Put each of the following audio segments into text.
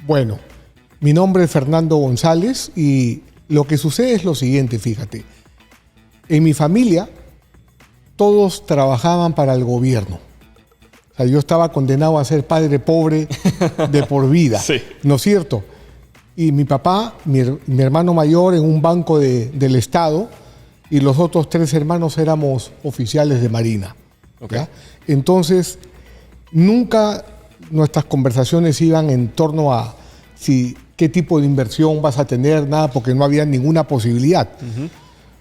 Bueno, mi nombre es Fernando González y lo que sucede es lo siguiente, fíjate. En mi familia, todos trabajaban para el gobierno. O sea, yo estaba condenado a ser padre pobre de por vida, Sí. ¿no es cierto? Y mi papá, mi hermano mayor, en un banco del Estado, y los otros 3 hermanos éramos oficiales de Marina. Okay. ¿Ya? Entonces, nunca nuestras conversaciones iban en torno a qué tipo de inversión vas a tener, nada, porque no había ninguna posibilidad.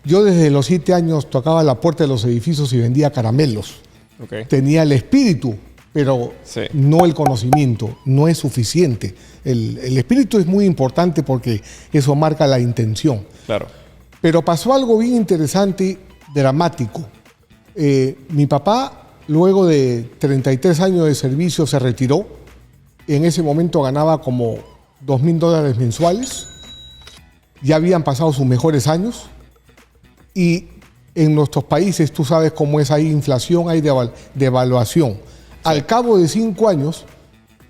Yo desde los 7 años tocaba la puerta de los edificios y vendía caramelos. Okay. Tenía el espíritu, pero Sí. no el conocimiento. No es suficiente. El espíritu es muy importante porque eso marca la intención. Claro. Pero pasó algo bien interesante, dramático. Mi papá, luego de 33 años de servicio, se retiró. En ese momento ganaba como $2,000 mensuales. Ya habían pasado sus mejores años. Y en nuestros países, tú sabes cómo es, hay inflación, hay devaluación. Al cabo de 5 años,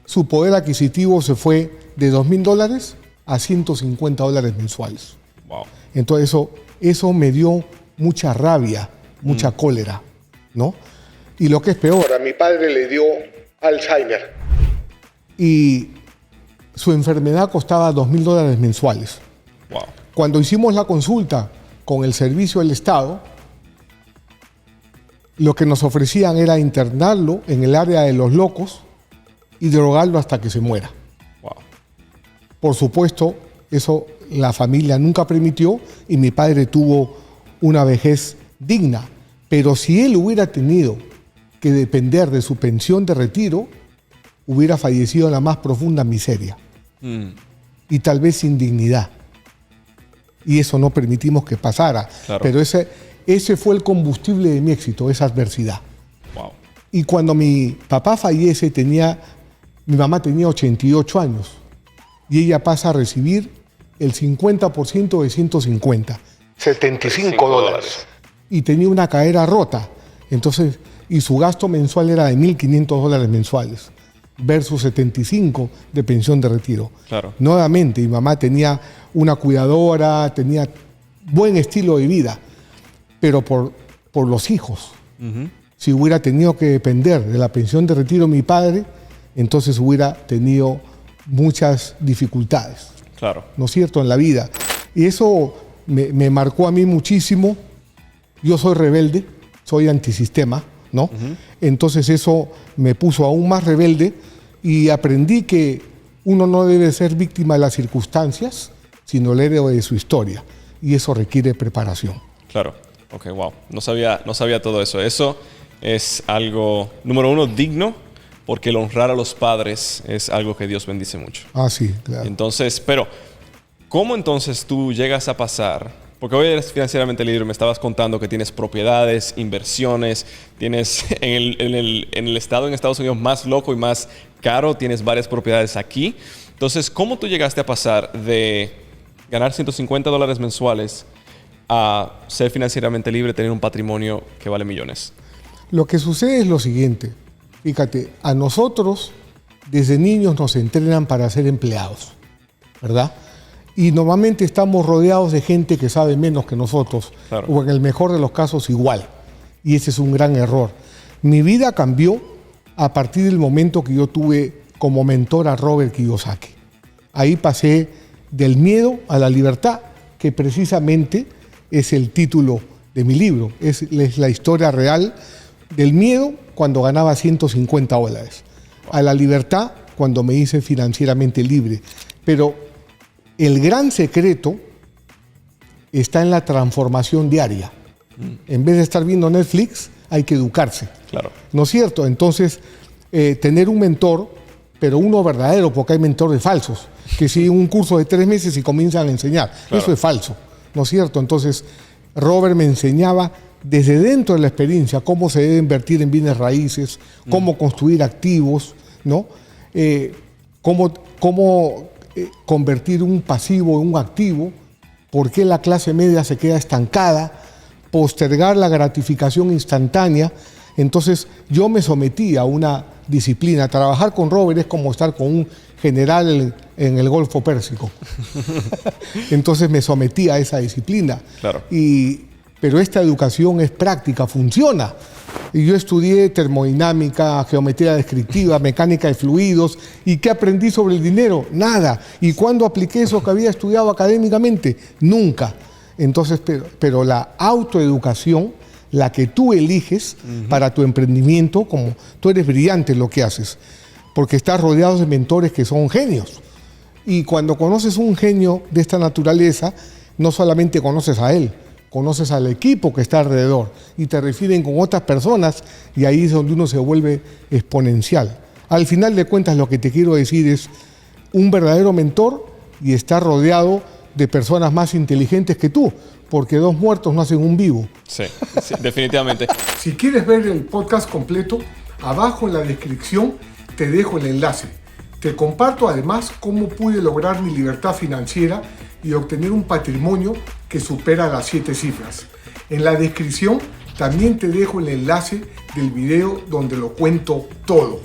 su poder adquisitivo se fue de $2,000 a $150 mensuales. Wow. Entonces eso me dio mucha rabia, mucha cólera, ¿no? Y lo que es peor, a mi padre le dio Alzheimer y su enfermedad costaba $2,000 mensuales. Wow. Cuando hicimos la consulta con el servicio del Estado, lo que nos ofrecían era internarlo en el área de los locos y drogarlo hasta que se muera. Wow. Por supuesto, eso la familia nunca permitió y mi padre tuvo una vejez digna. Pero si él hubiera tenido que depender de su pensión de retiro, hubiera fallecido en la más profunda miseria y tal vez sin dignidad. Y eso no permitimos que pasara. Claro. Pero ese fue el combustible de mi éxito, esa adversidad. Wow. Y cuando mi papá fallece, mi mamá tenía 88 años y ella pasa a recibir el 50% de 150, $75. Y tenía una cadera rota. Entonces, y su gasto mensual era de $1,500 mensuales versus 75 de pensión de retiro. Claro. Nuevamente, mi mamá tenía una cuidadora, tenía buen estilo de vida, pero por los hijos. Si hubiera tenido que depender de la pensión de retiro de mi padre, entonces hubiera tenido muchas dificultades. Claro. ¿No es cierto? En la vida. Y eso me marcó a mí muchísimo. Yo soy rebelde, soy antisistema, ¿no? Entonces eso me puso aún más rebelde y aprendí que uno no debe ser víctima de las circunstancias, sino el héroe de su historia. Y eso requiere preparación. Claro. Ok, wow. No sabía todo eso. Eso es algo, número uno, digno, porque el honrar a los padres es algo que Dios bendice mucho. Ah, sí, claro. Entonces, pero, ¿cómo entonces tú llegas a pasar? Porque hoy eres financieramente libre, me estabas contando que tienes propiedades, inversiones, tienes en el estado en Estados Unidos más loco y más caro, tienes varias propiedades aquí. Entonces, ¿cómo tú llegaste a pasar de ganar $150 mensuales a ser financieramente libre, tener un patrimonio que vale millones? Lo que sucede es lo siguiente. Fíjate, a nosotros desde niños nos entrenan para ser empleados, ¿verdad? Y normalmente estamos rodeados de gente que sabe menos que nosotros, Claro. o en el mejor de los casos igual. Y ese es un gran error. Mi vida cambió a partir del momento que yo tuve como mentor a Robert Kiyosaki. Ahí pasé del miedo a la libertad, que precisamente es el título de mi libro. Es la historia real del miedo cuando ganaba $150, a la libertad cuando me hice financieramente libre. Pero el gran secreto está en la transformación diaria. En vez de estar viendo Netflix, hay que educarse. Claro. ¿No es cierto? Entonces, tener un mentor, pero uno verdadero, porque hay mentores falsos, que siguen un curso de 3 meses y comienzan a enseñar. Claro. Eso es falso, ¿no es cierto? Entonces, Robert me enseñaba desde dentro de la experiencia cómo se debe invertir en bienes raíces, cómo construir activos, ¿no? Cómo convertir un pasivo en un activo, por qué la clase media se queda estancada, postergar la gratificación instantánea. Entonces yo me sometí a una disciplina. Trabajar con Robert es como estar con un general en el Golfo Pérsico. Entonces me sometí a esa disciplina. Claro. Pero esta educación es práctica, funciona. Y yo estudié termodinámica, geometría descriptiva, mecánica de fluidos. ¿Y qué aprendí sobre el dinero? Nada. ¿Y cuándo apliqué eso que había estudiado académicamente? Nunca. Entonces, pero la autoeducación, la que tú eliges para tu emprendimiento, como tú eres brillante en lo que haces, porque estás rodeado de mentores que son genios. Y cuando conoces un genio de esta naturaleza, no solamente conoces a él, conoces al equipo que está alrededor y te refieren con otras personas y ahí es donde uno se vuelve exponencial. Al final de cuentas, lo que te quiero decir es un verdadero mentor y estar rodeado de personas más inteligentes que tú, porque dos muertos no hacen un vivo. Sí, definitivamente. Si quieres ver el podcast completo, abajo en la descripción te dejo el enlace. Te comparto además cómo pude lograr mi libertad financiera y obtener un patrimonio que supera las 7 cifras. En la descripción también te dejo el enlace del video donde lo cuento todo.